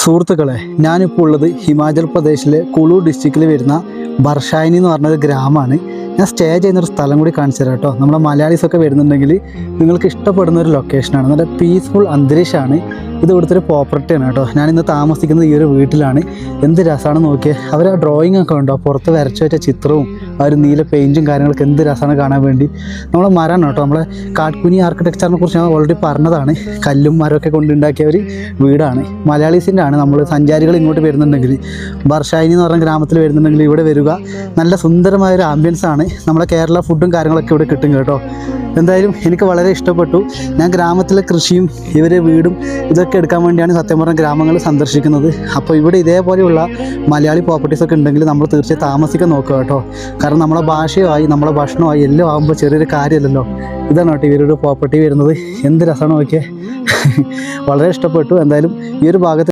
സുഹൃത്തുക്കളെ, ഞാനിപ്പോൾ ഉള്ളത് ഹിമാചൽ പ്രദേശിലെ കുളു ഡിസ്ട്രിക്റ്റിൽ വരുന്ന ബർഷായിനി എന്ന് പറഞ്ഞൊരു ഗ്രാമമാണ്. ഞാൻ സ്റ്റേ ചെയ്യുന്നൊരു സ്ഥലം കൂടി കാണിച്ചു തരാം കേട്ടോ. നമ്മളെ മലയാളീസൊക്കെ വരുന്നുണ്ടെങ്കിൽ നിങ്ങൾക്ക് ഇഷ്ടപ്പെടുന്ന ഒരു ലൊക്കേഷനാണ്. നല്ല പീസ്ഫുൾ അന്തരീക്ഷമാണ്. ഇത് ഇവിടുത്തെ ഒരു പ്രോപ്പർട്ടിയാണ് കേട്ടോ. ഞാനിന്ന് താമസിക്കുന്നത് ഈ ഒരു വീട്ടിലാണ്. എന്ത് രസമാണ് നോക്കിയേ. അവർ ആ ഡ്രോയിങ് ഒക്കെ ഉണ്ടോ, പുറത്ത് വരച്ചു വെച്ച ചിത്രവും ആ ഒരു നീല പെയിൻറ്റും കാര്യങ്ങളൊക്കെ എന്ത് രസമാണ് കാണാൻ വേണ്ടി. നമ്മളെ മരമാണ് കേട്ടോ. നമ്മളെ കാട്ട്കുനി ആർക്കിടെക്ചറിനെ കുറിച്ച് ഞാൻ ഓൾറെഡി പറഞ്ഞതാണ്. കല്ലും മരമൊക്കെ കൊണ്ടുണ്ടാക്കിയ ഒരു വീടാണ്. മലയാളീസിൻ്റെ ആണ്. നമ്മൾ സഞ്ചാരികൾ ഇങ്ങോട്ട് വരുന്നുണ്ടെങ്കിൽ, ബർഷായിനി എന്ന് പറഞ്ഞ ഗ്രാമത്തിൽ വരുന്നുണ്ടെങ്കിൽ ഇവിടെ വരിക. നല്ല സുന്ദരമായൊരു ആംബിയൻസ് ആണ്. നമ്മളെ കേരള ഫുഡും കാര്യങ്ങളൊക്കെ ഇവിടെ കിട്ടും കേട്ടോ. എന്തായാലും എനിക്ക് വളരെ ഇഷ്ടപ്പെട്ടു. ഞാൻ ഗ്രാമത്തിലെ കൃഷിയും ഇവരെ വീടും ഇതൊക്കെ എടുക്കാൻ വേണ്ടിയാണ് സത്യം പറഞ്ഞ ഗ്രാമങ്ങൾ സന്ദർശിക്കുന്നത്. അപ്പോൾ ഇവിടെ ഇതേപോലെയുള്ള മലയാളി പ്രോപ്പർട്ടീസൊക്കെ ഉണ്ടെങ്കിൽ നമ്മൾ തീർച്ചയായും താമസിക്കാൻ നോക്കുക കേട്ടോ. കാരണം നമ്മളെ ഭാഷയുമായി നമ്മളെ ഭക്ഷണമായി എല്ലാം ആകുമ്പോൾ ചെറിയൊരു കാര്യമല്ലല്ലോ. ഇതാണ് കേട്ടോ ഇവരൊരു പ്രോപ്പർട്ടി വരുന്നത്. എന്ത് രസമാണ് നോക്കിയേ. വളരെ ഇഷ്ടപ്പെട്ടു. എന്തായാലും ഈ ഒരു ഭാഗത്ത്